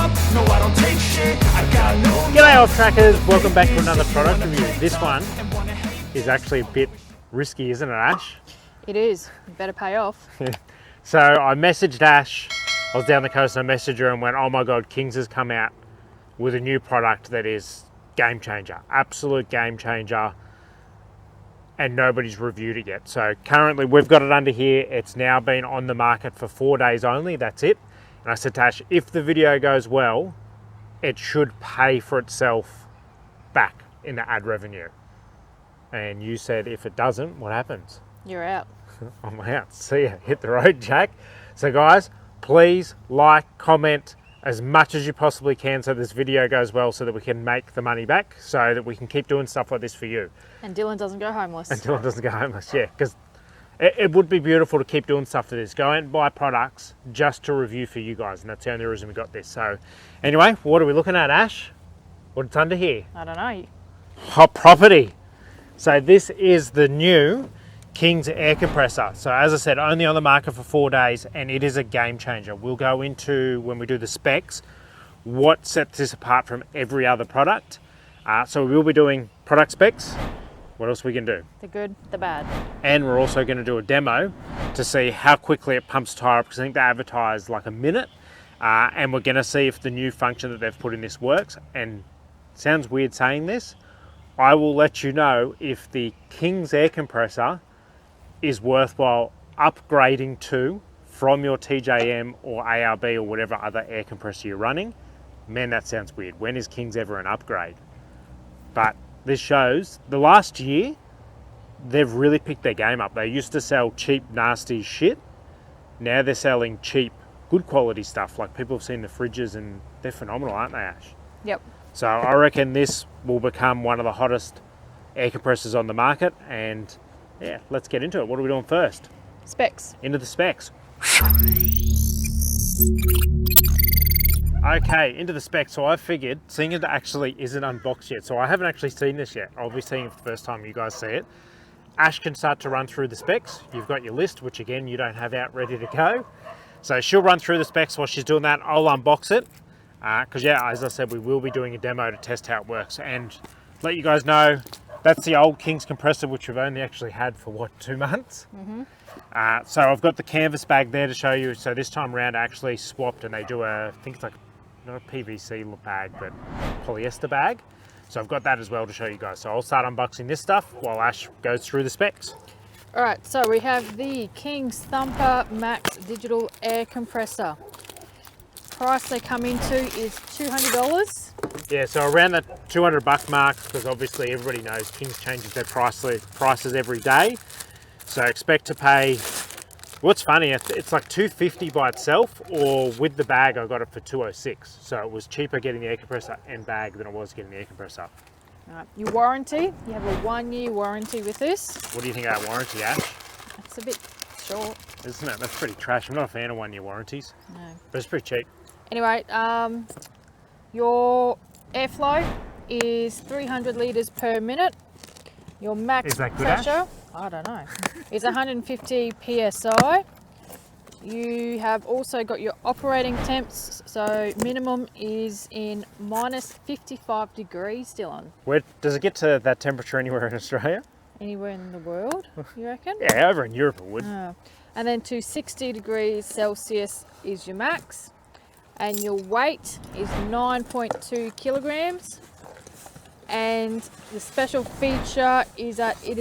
up, no I don't take shit, I got no love. G'day off trackers, welcome back to another product review. This one is actually a bit risky, isn't it, Ash? It is. You better pay off. So I messaged Ash, I was down the coast and I messaged her and went, oh my God, Kings has come out with a new product that is game changer, absolute game changer, and nobody's reviewed it yet. So currently we've got it under here. It's now been on the market for 4 days only, that's it. And I said to Ash, if the video goes well, it should pay for itself back in the ad revenue. And you said if it doesn't, what happens? You're out. I'm out. See ya. Hit the road, Jack. So guys, please like, comment as much as you possibly can so this video goes well so that we can make the money back, so that we can keep doing stuff like this for you. And Dylan doesn't go homeless. And Dylan doesn't go homeless, yeah. Because it would be beautiful to keep doing stuff for this. Go out and buy products just to review for you guys. And that's the only reason we got this. So anyway, what are we looking at, Ash? What's under here? I don't know. Hot property. So this is the new King's air compressor. So as I said, only on the market for 4 days, and it is a game changer. We'll go into, when we do the specs, what sets this apart from every other product. So we will be doing product specs. What else we can do? The good, the bad. And we're also going to do a demo to see how quickly it pumps tire up, because I think they advertise like a minute. And we're going to see if the new function that they've put in this works. And it sounds weird saying this, I will let you know if the King's air compressor is worthwhile upgrading to from your TJM or ARB or whatever other air compressor you're running. Man, that sounds weird. When is King's ever an upgrade? But this shows the last year they've really picked their game up. They used to sell cheap, nasty shit. Now they're selling cheap, good quality stuff. Like, people have seen the fridges and they're phenomenal, aren't they, Ash? Yep. So I reckon this will become one of the hottest air compressors on the market. And yeah, let's get into it. What are we doing first? Specs. Into the specs. Okay, into the specs. So I figured, seeing it actually isn't unboxed yet, so I haven't actually seen this yet. I'll be seeing it for the first time you guys see it. Ash can start to run through the specs. You've got your list, which again, you don't have out ready to go. So she'll run through the specs. While she's doing that, I'll unbox it. Because yeah, as I said, we will be doing a demo to test how it works. And let you guys know, that's the old King's compressor, which we've only actually had for what, 2 months? Mm-hmm. So I've got the canvas bag there to show you. So this time around I actually swapped, and they do I think it's like, not a PVC bag, but polyester bag. So I've got that as well to show you guys. So I'll start unboxing this stuff while Ash goes through the specs. All right, so we have the King's Thumper Max Digital Air Compressor. Price they come into is $200. Yeah, so around the $200 mark, because obviously everybody knows King's changes their prices every day. So expect to pay, what's funny, it's like $250 by itself, or with the bag I got it for $206. So it was cheaper getting the air compressor and bag than it was getting the air compressor. All right, your warranty, you have a 1-year warranty with this. What do you think of that warranty, Ash? It's a bit short. Isn't it? That's pretty trash. I'm not a fan of 1-year warranties. No. But it's pretty cheap. Anyway, your airflow is 300 litres per minute. Your max Is that good, pressure, Ash? I don't know, is 150 PSI. You have also got your operating temps, so minimum is in minus 55 degrees, Dylan. Where does it get to that temperature anywhere in Australia? Anywhere in the world, you reckon? Yeah, over in Europe it would. And then to 60 degrees Celsius is your max. And your weight is 9.2 kilograms. And the special feature is that it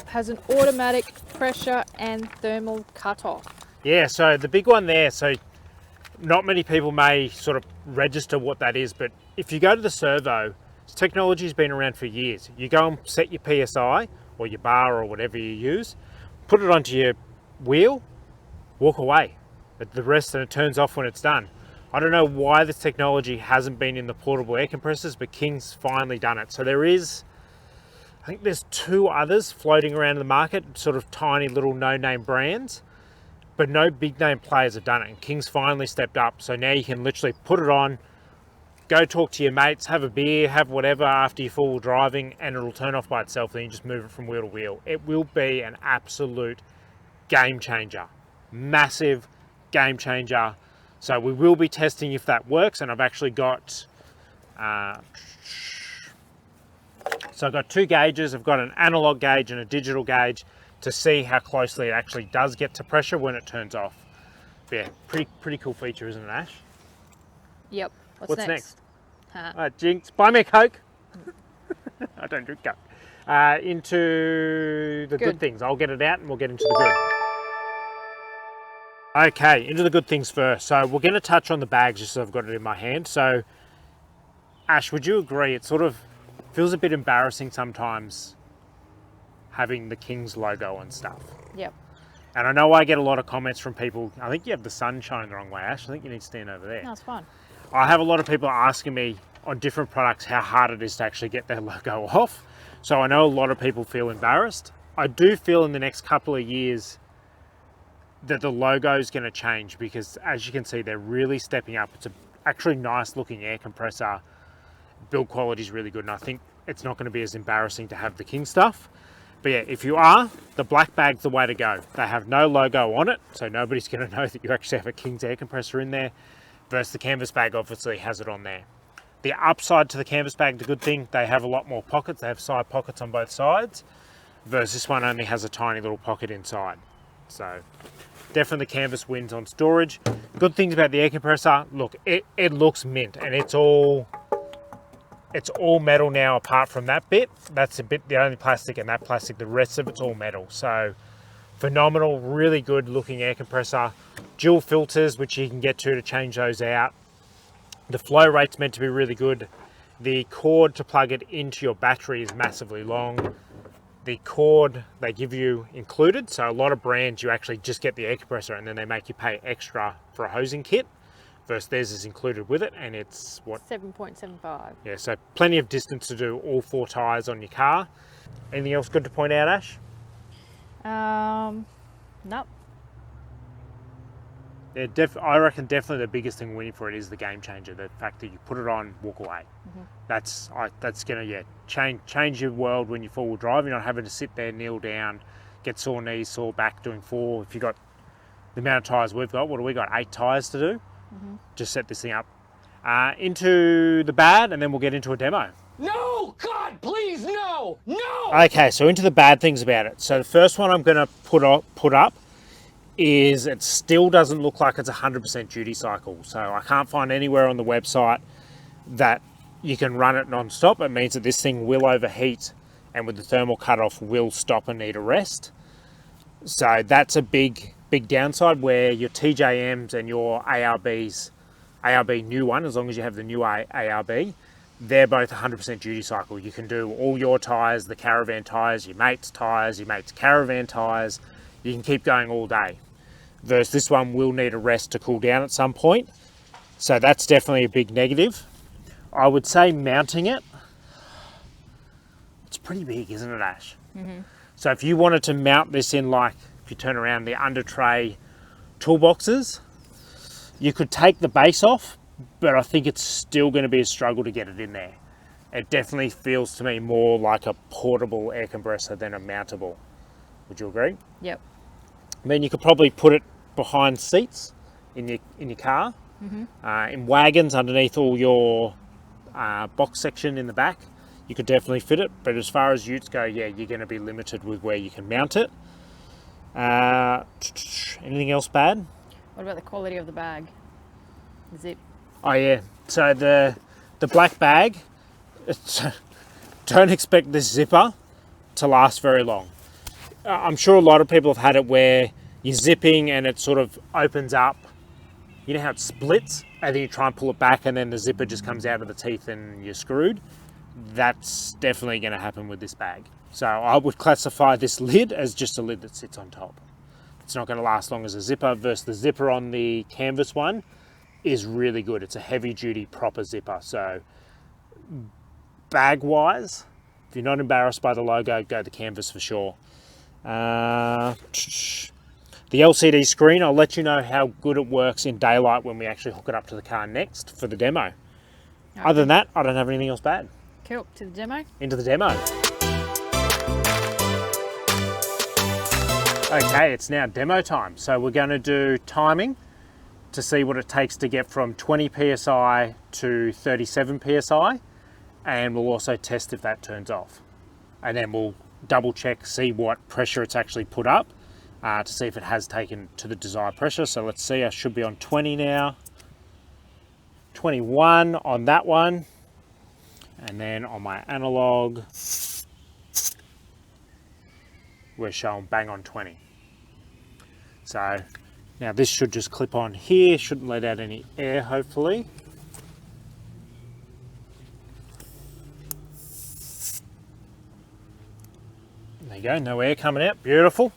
has an automatic pressure and thermal cutoff. Yeah, so the big one there, so not many people may sort of register what that is, but if you go to the servo, this technology's been around for years. You go and set your PSI or your bar or whatever you use, put it onto your wheel, walk away. The rest, and it turns off when it's done. I don't know why this technology hasn't been in the portable air compressors, but King's finally done it. So there is, I think there's 2 others floating around in the market, sort of tiny little no-name brands, but no big name players have done it. And King's finally stepped up. So now you can literally put it on, go talk to your mates, have a beer, have whatever after you're full driving, and it'll turn off by itself. Then you just move it from wheel to wheel. It will be an absolute game changer. Massive game changer. So we will be testing if that works, and I've actually got, so I've got 2 gauges. I've got an analog gauge and a digital gauge to see how closely it actually does get to pressure when it turns off. But yeah, pretty cool feature, isn't it, Ash? Yep. What's next? Huh. Jinx, buy me a Coke. I don't drink Coke. Into the good things. I'll get it out and we'll get into the good. Okay, into the good things first. So we're going to touch on the bags just so I've got it in my hand. So, Ash, would you agree it sort of feels a bit embarrassing sometimes having the King's logo and stuff? Yep. And I know I get a lot of comments from people. I think you have the sun shining the wrong way, Ash. I think you need to stand over there. No, it's fine. I have a lot of people asking me on different products how hard it is to actually get their logo off. So I know a lot of people feel embarrassed. I do feel in the next couple of years that the logo is going to change, because as you can see, they're really stepping up. It's a actually nice looking air compressor. Build quality is really good, and I think it's not going to be as embarrassing to have the King stuff. But yeah, if you are, the black bag's the way to go. They have no logo on it, so nobody's going to know that you actually have a King's air compressor in there, versus the canvas bag obviously has it on there. The upside to the canvas bag, the good thing, they have a lot more pockets. They have side pockets on both sides, versus this one only has a tiny little pocket inside. So definitely the canvas wins on storage. Good things about the air compressor, look, it looks mint, and it's all metal now apart from that bit. That's the only plastic, and that plastic, the rest of it's all metal. So phenomenal, really good looking air compressor. Dual filters, which you can get to change those out. The flow rate's meant to be really good. The cord to plug it into your battery is massively long. The cord they give you included, so a lot of brands you actually just get the air compressor and then they make you pay extra for a hosing kit, versus theirs is included with it, and it's what? 7.75. Yeah, so plenty of distance to do all 4 tyres on your car. Anything else good to point out, Ash? Nope. Yeah, I reckon definitely the biggest thing winning for it is the game changer. The fact that you put it on, walk away. That's going to change your world when you four-wheel drive. You're not having to sit there, kneel down, get sore knees, sore back doing 4. If you've got the amount of tyres we've got, what do we got? 8 tyres to do? Just set this thing up. Into the bad, and then we'll get into a demo. No! God, please, no! No! Okay, so into the bad things about it. So the first one I'm going to put up is it still doesn't look like it's 100% duty cycle. So I can't find anywhere on the website that you can run it non-stop. It means that this thing will overheat, and with the thermal cutoff will stop and need a rest. So that's a big downside, where your TJMs and your ARB new one, as long as you have the new ARB, they're both 100% duty cycle. You can do all your tyres, the caravan tyres, your mate's caravan tyres. You can keep going all day. Versus this one will need a rest to cool down at some point. So that's definitely a big negative. I would say mounting it, it's pretty big, isn't it, Ash? So if you wanted to mount this in, like, if you turn around the under tray toolboxes, you could take the base off, but I think it's still going to be a struggle to get it in there. It definitely feels to me more like a portable air compressor than a mountable. Would you agree? Yep. I mean, you could probably put it behind seats in your car, in wagons underneath all your box section in the back. You could definitely fit it, but as far as utes go, yeah, you're going to be limited with where you can mount it. Anything else bad? What about the quality of the bag? Zip. Oh yeah, so the black bag, don't expect this zipper to last very long. I'm sure a lot of people have had it where you're zipping and it sort of opens up. You know how it splits, and then you try and pull it back and then the zipper just comes out of the teeth and you're screwed. That's definitely going to happen with this bag. So I would classify this lid as just a lid that sits on top. It's not going to last long as a zipper, versus the zipper on the canvas one is really good. It's a heavy duty proper zipper. So bag wise, if you're not embarrassed by the logo, go the canvas for sure. The LCD screen, I'll let you know how good it works in daylight when we actually hook it up to the car next for the demo. Okay. Other than that, I don't have anything else bad. Cool. To the demo? Into the demo. Okay, it's now demo time. So we're going to do timing, to see what it takes to get from 20 psi to 37 psi, and we'll also test if that turns off. And then we'll double check, see what pressure it's actually put up to see if it has taken to the desired pressure. So let's see, I should be on 20 now. 21 on that one. And then on my analog, we're showing bang on 20. So now this should just clip on here, shouldn't let out any air hopefully. There you go, no air coming out, beautiful.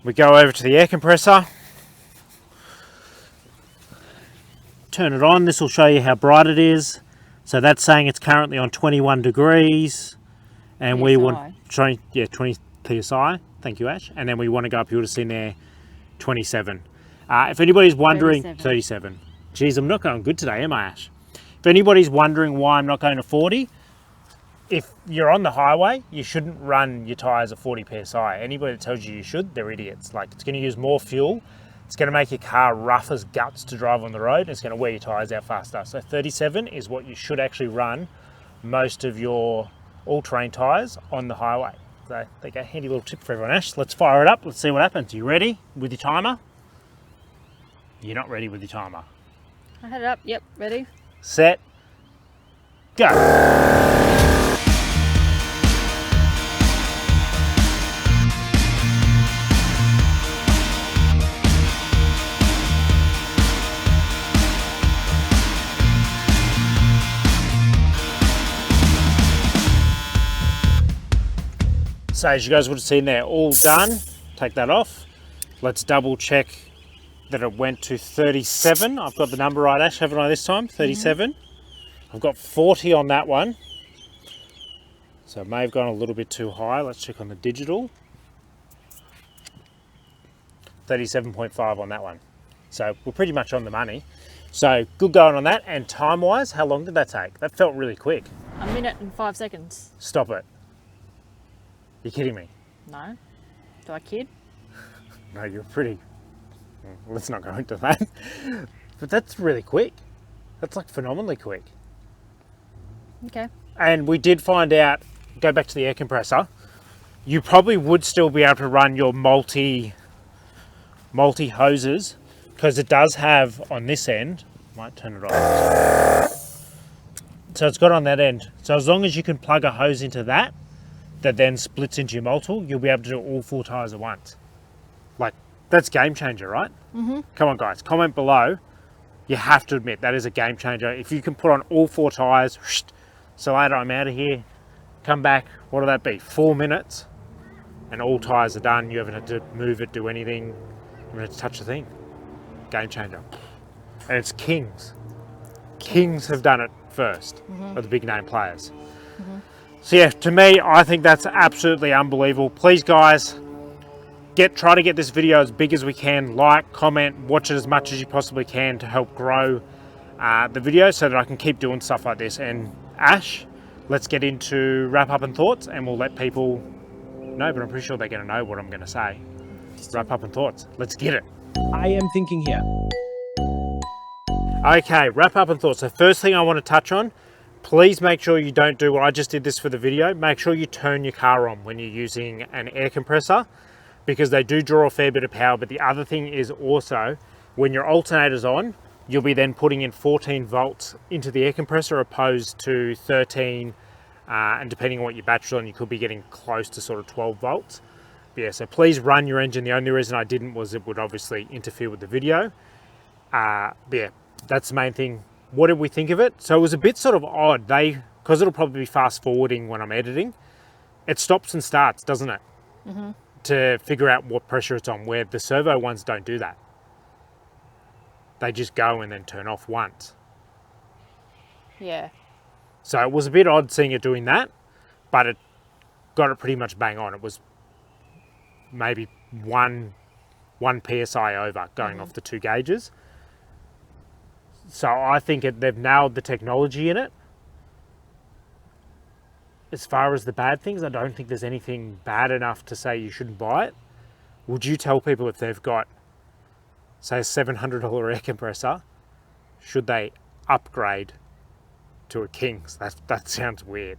We go over to the air compressor. Turn it on, this will show you how bright it is. So that's saying it's currently on 21 degrees. And we want 20 psi, thank you Ash. And then we want to go up, you would have seen there, 27. If anybody's wondering, 37. Geez, I'm not going good today, am I Ash? If anybody's wondering why I'm not going to 40, if you're on the highway, you shouldn't run your tyres at 40 psi. Anybody that tells you should, they're idiots. Like, it's going to use more fuel. It's going to make your car rough as guts to drive on the road, and it's going to wear your tyres out faster. So 37 is what you should actually run most of your all-terrain tyres on the highway. So there you go, handy little tip for everyone. Ash, let's fire it up. Let's see what happens. You ready with your timer? You're not ready with your timer. I had it up, yep, ready. Set, go. So as you guys would have seen there, all done. Take that off. Let's double check that it went to 37. I've got the number right, Ash, haven't I this time? 37. I've got 40 on that one. So it may have gone a little bit too high. Let's check on the digital. 37.5 on that one. So we're pretty much on the money. So good going on that. And time-wise, how long did that take? That felt really quick. 1 minute and 5 seconds. Stop it. You're kidding me? No. Do I kid? No, you're pretty... Let's not go into that. But that's really quick. That's like phenomenally quick. Okay. And we did find out, go back to the air compressor, you probably would still be able to run your multi hoses, because it does have on this end, might turn it off. So it's got on that end. So as long as you can plug a hose into that then splits into your multi, you'll be able to do all 4 tyres at once. Like, that's game changer, right? Mm-hmm. Come on guys, comment below. You have to admit that is a game changer. If you can put on all 4 tyres, so later I'm out of here, come back, what'll that be? 4 minutes, and all tyres are done. You haven't had to move it, do anything. You haven't had to touch the thing. Game changer. And it's Kings. Kings have done it first, of the big name players. So yeah, to me, I think that's absolutely unbelievable. Please guys, try to get this video as big as we can. Like, comment, watch it as much as you possibly can to help grow the video so that I can keep doing stuff like this. And Ash, let's get into wrap up and thoughts, and we'll let people know, but I'm pretty sure they're going to know what I'm going to say. Wrap up and thoughts. Let's get it. I am thinking here. Okay, wrap up and thoughts. So first thing I want to touch on, please make sure you don't do what I just did this for the video. Make sure you turn your car on when you're using an air compressor, because they do draw a fair bit of power. But the other thing is also, when your alternator's on, you'll be then putting in 14 volts into the air compressor opposed to 13, and depending on what your battery's on, you could be getting close to sort of 12 volts. But yeah, so please run your engine. The only reason I didn't was it would obviously interfere with the video. But yeah, that's the main thing. What did we think of it? So it was a bit sort of odd. Because it'll probably be fast forwarding when I'm editing, it stops and starts, doesn't it? To figure out what pressure it's on, where the servo ones don't do that. They just go and then turn off once. Yeah. So it was a bit odd seeing it doing that, but it got it pretty much bang on. It was maybe one PSI over going off the 2 gauges. So I think they've nailed the technology in it. As far as the bad things, I don't think there's anything bad enough to say you shouldn't buy it. Would you tell people if they've got say a $700 air compressor, should they upgrade to a King's? That sounds weird.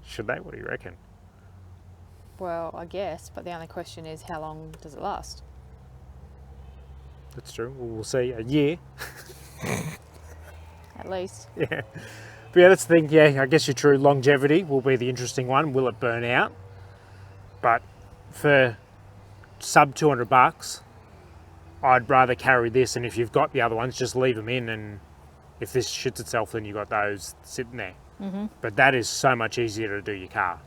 Should they? What do you reckon? Well, I guess, but the only question is how long does it last? That's true. We'll see. A year. At least. Yeah. But yeah, that's the thing. Yeah, I guess you're true. Longevity will be the interesting one. Will it burn out? But for sub $200, I'd rather carry this, and if you've got the other ones, just leave them in, and if this shits itself, then you've got those sitting there. But that is so much easier to do your car.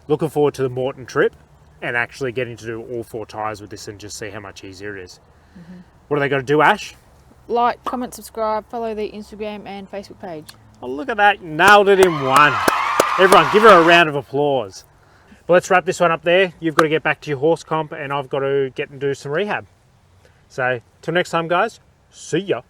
Looking forward to the Morton trip and actually getting to do all 4 tyres with this and just see how much easier it is. What are they got to do, Ash? Like, comment, subscribe, follow the Instagram and Facebook page. Oh, look at that. Nailed it in one. Everyone, give her a round of applause. But let's wrap this one up there. You've got to get back to your horse comp, and I've got to get and do some rehab. So, till next time, guys, see ya.